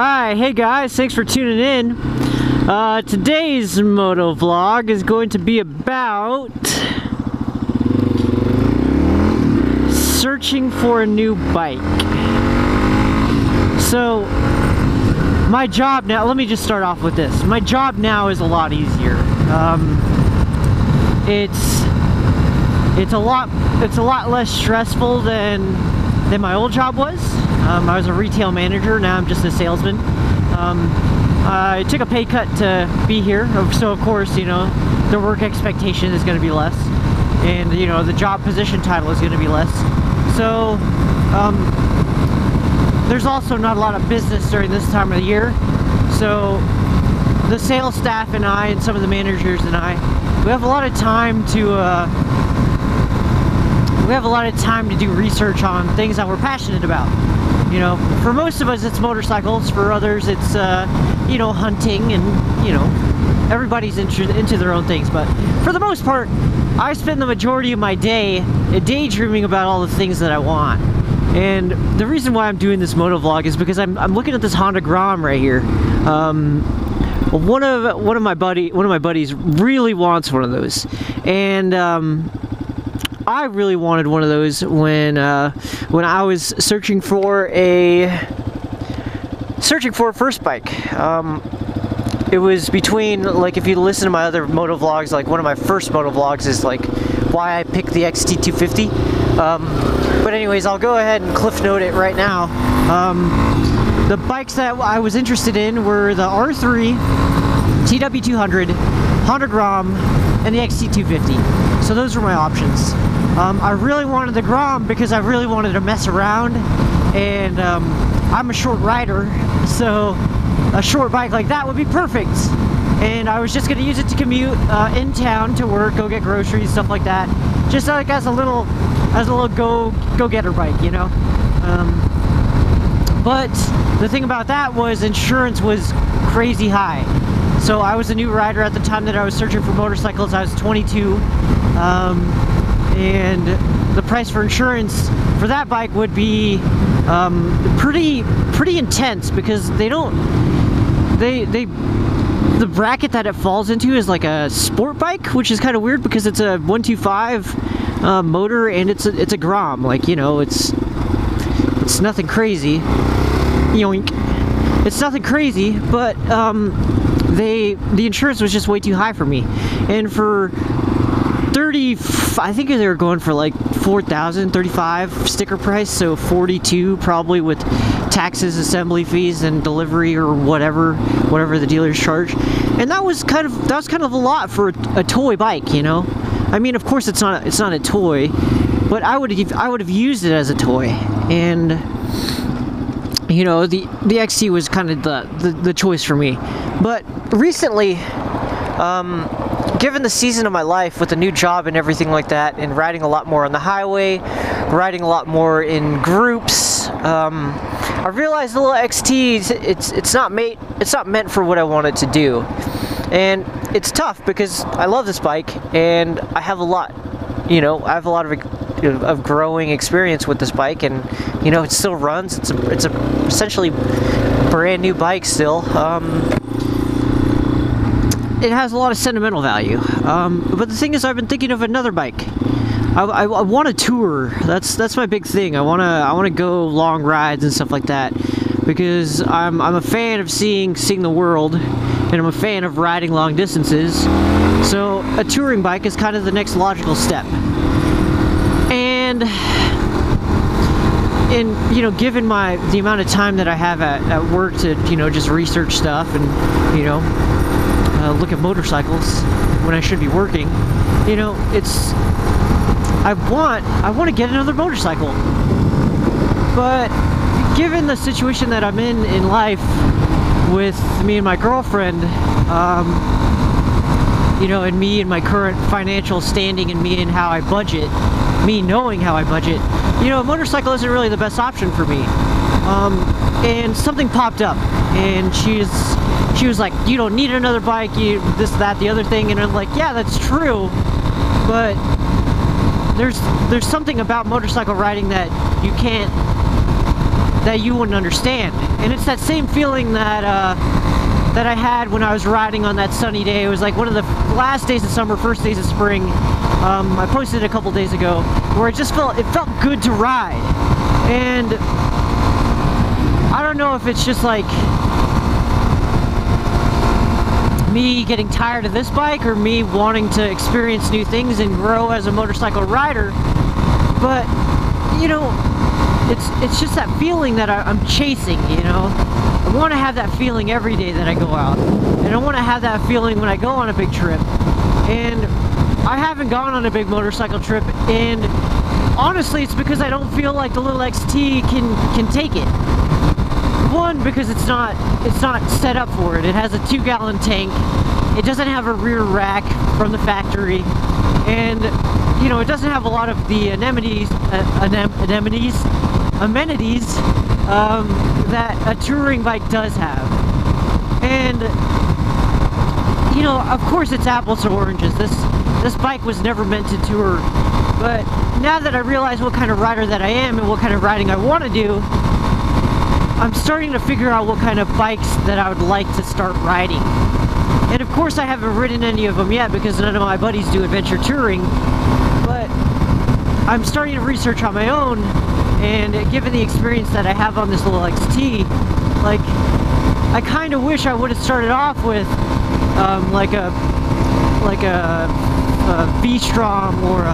Alright, hey guys, thanks for tuning in. Today's motovlog is going to be about searching for a new bike. So, my job now, let me just start off with this. My job now is a lot easier. It's a lot less stressful than my old job was. I was a retail manager, now I'm just a salesman. I took a pay cut to be here, so of course, you know, the work expectation is going to be less, and you know, the job position title is going to be less. So there's also not a lot of business during this time of the year, so the sales staff and I and some of the managers and I, we have a lot of time to do research on things that we're passionate about. You know, for most of us it's motorcycles, for others it's you know, hunting, and you know, everybody's into their own things. But for the most part, I spend the majority of my day daydreaming about all the things that I want. And the reason why I'm doing this motovlog is because I'm looking at this Honda Grom right here. One of my buddies really wants one of those, and I really wanted one of those when I was searching for a first bike. It was between, like, if you listen to my other motovlogs, like one of my first motovlogs is like why I picked the XT250. But anyways, I'll go ahead and cliff note it right now. The bikes that I was interested in were the R3, TW200, Honda Grom, and the XT250. So those were my options. I really wanted the Grom because I really wanted to mess around, and I'm a short rider, so a short bike like that would be perfect. And I was just going to use it to commute in town to work, go get groceries, stuff like that. Just like as a little go-getter bike, you know. But the thing about that was insurance was crazy high. So I was a new rider at the time that I was searching for motorcycles. I was 22, and the price for insurance for that bike would be pretty intense, because the bracket that it falls into is like a sport bike, which is kind of weird because it's a 125 motor, and it's a Grom. Like, you know, it's nothing crazy. Yoink. It's nothing crazy, but the insurance was just way too high for me. And for 30, I think they were going for like 4,000, 35 sticker price, so 42 probably with taxes, assembly fees, and delivery, or whatever the dealers charge. And that was kind of a lot for a toy bike, you know. I mean, of course it's not a toy, but I would have used it as a toy. And you know, the XT was kind of the choice for me. But recently, given the season of my life with a new job and everything like that, and riding a lot more on the highway, riding a lot more in groups, I realized the little XT, it's not meant for what I want it to do. And it's tough because I love this bike, and I have a lot of growing experience with this bike, and you know, it still runs. It's a essentially brand new bike still. It has a lot of sentimental value, but the thing is, I've been thinking of another bike. I want to tour. That's my big thing. I want to go long rides and stuff like that, because I'm a fan of seeing the world, and I'm a fan of riding long distances. So a touring bike is kind of the next logical step. And you know, given the amount of time that I have at work to, you know, just research stuff and, you know, look at motorcycles when I should be working, you know, I want to get another motorcycle. But given the situation that I'm in life with me and my girlfriend, you know, and me and my current financial standing, and me and how I budget, me knowing how I budget, you know, a motorcycle isn't really the best option for me. And something popped up, and she was like, you don't need another bike, this, that, the other thing. And I'm like, yeah, that's true, but there's something about motorcycle riding that you can't that you wouldn't understand. And it's that same feeling that that I had when I was riding on that sunny day. It was like one of the last days of summer, first days of spring. I posted it a couple days ago, where it felt good to ride. And I don't know if it's just like me getting tired of this bike or me wanting to experience new things and grow as a motorcycle rider, but you know, it's just that feeling that I'm chasing, you know. I want to have that feeling every day that I go out, and I want to have that feeling when I go on a big trip. And I haven't gone on a big motorcycle trip, and honestly it's because I don't feel like the little XT can take it. One, because it's not set up for it. It has a 2-gallon tank. It doesn't have a rear rack from the factory, and you know, it doesn't have a lot of the amenities that a touring bike does have. And you know, of course it's apples to oranges. This bike was never meant to tour, but now that I realize what kind of rider that I am and what kind of riding I want to do, I'm starting to figure out what kind of bikes that I would like to start riding. And of course I haven't ridden any of them yet because none of my buddies do adventure touring, but I'm starting to research on my own, and given the experience that I have on this little XT, like, I kind of wish I would have started off with like a V-Strom or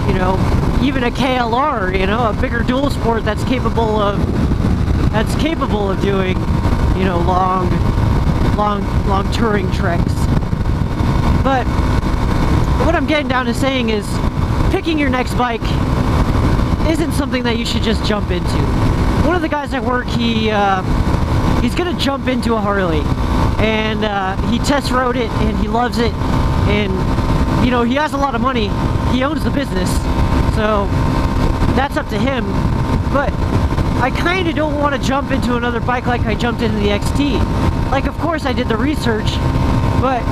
you know, even a KLR, you know, a bigger dual sport that's capable of doing, you know, long touring treks. But what I'm getting down to saying is, picking your next bike isn't something that you should just jump into. One of the guys at work, he's gonna jump into a Harley, and he test rode it and he loves it, and you know, he has a lot of money, he owns the business, so that's up to him. But I kind of don't want to jump into another bike like I jumped into the XT. Like, of course I did the research, but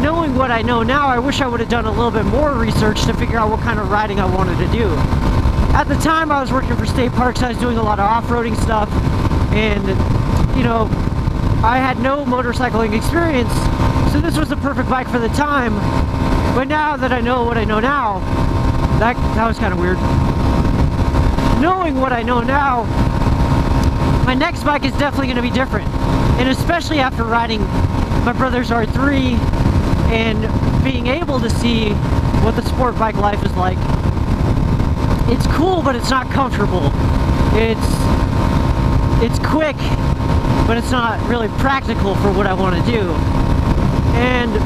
knowing what I know now, I wish I would have done a little bit more research to figure out what kind of riding I wanted to do. At the time I was working for state parks, I was doing a lot of off-roading stuff, and you know, I had no motorcycling experience, so this was the perfect bike for the time. But now that I know what I know now, that was kind of weird. Knowing what I know now, my next bike is definitely going to be different. And especially after riding my brother's R3 and being able to see what the sport bike life is like. It's cool, but it's not comfortable. It's quick, but it's not really practical for what I want to do. And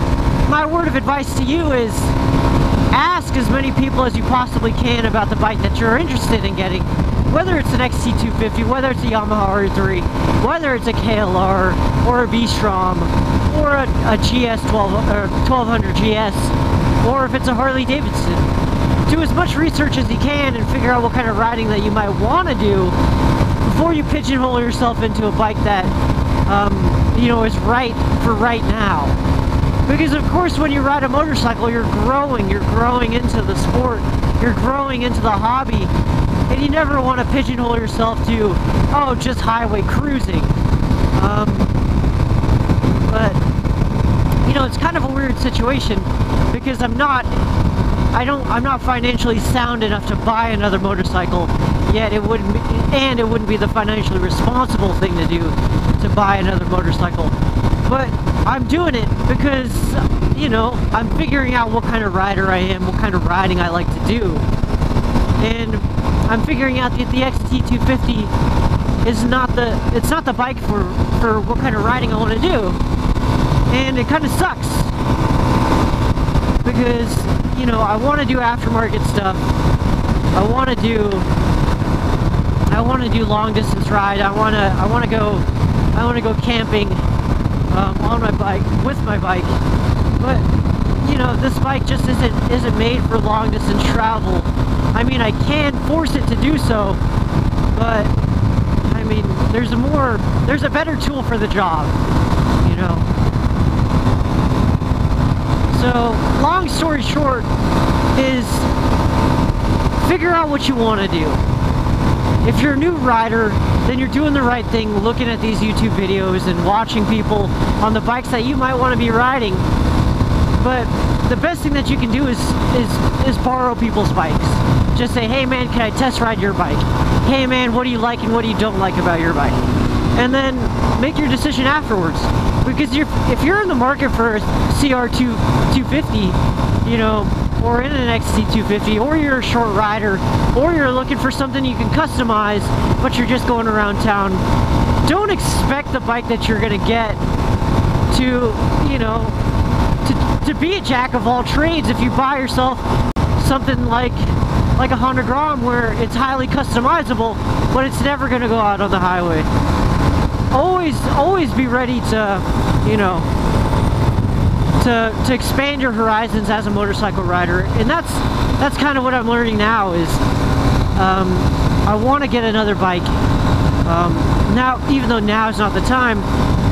my word of advice to you is, ask as many people as you possibly can about the bike that you're interested in getting. Whether it's an XT250, whether it's a Yamaha R3, whether it's a KLR, or a V-Strom, or a GS 1200 GS, or if it's a Harley Davidson. Do as much research as you can and figure out what kind of riding that you might want to do before you pigeonhole yourself into a bike that, you know, is right for right now. Because of course when you ride a motorcycle, you're growing into the sport, you're growing into the hobby, and you never want to pigeonhole yourself to, oh, just highway cruising. But, you know, it's kind of a weird situation, because I'm not financially sound enough to buy another motorcycle, yet it wouldn't be the financially responsible thing to do, to buy another motorcycle. But I'm doing it because, you know, I'm figuring out what kind of rider I am, what kind of riding I like to do. And I'm figuring out that the XT250 is not the bike for what kind of riding I want to do. And it kind of sucks. Because, you know, I want to do aftermarket stuff. I want to do long distance ride. I want to go camping on my bike, with my bike. But, you know, this bike just isn't made for long distance travel. I mean, I can force it to do so, but I mean, there's a better tool for the job, you know. So, long story short is, figure out what you want to do. if you're a new rider, then you're doing the right thing, looking at these YouTube videos and watching people on the bikes that you might want to be riding. But the best thing that you can do is borrow people's bikes. Just say, hey man, can I test ride your bike? Hey man, what do you like and what do you don't like about your bike? And then make your decision afterwards. Because if you're in the market for a CR250, you know, or in an XT250, or you're a short rider, or you're looking for something you can customize, but you're just going around town, don't expect the bike that you're gonna get to, you know, to be a jack of all trades if you buy yourself something like a Honda Grom where it's highly customizable, but it's never gonna go out on the highway. Always be ready to, you know, to expand your horizons as a motorcycle rider. And that's kind of what I'm learning now is I want to get another bike. Now, even though now is not the time,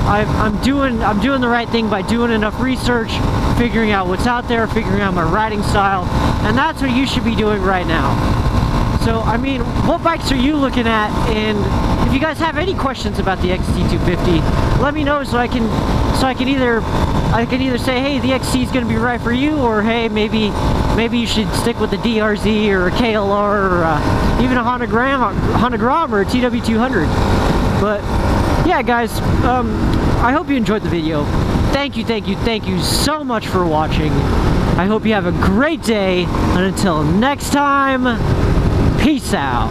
I'm doing the right thing by doing enough research, figuring out what's out there, figuring out my riding style, and that's what you should be doing right now. So, I mean, what bikes are you looking at? And if you guys have any questions about the XT250, let me know so I can either say, hey, the XT is going to be right for you, or hey, maybe you should stick with the DRZ or a KLR or even a Honda Grom or a TW200. But yeah, guys, I hope you enjoyed the video. Thank you so much for watching. I hope you have a great day, and until next time, peace out.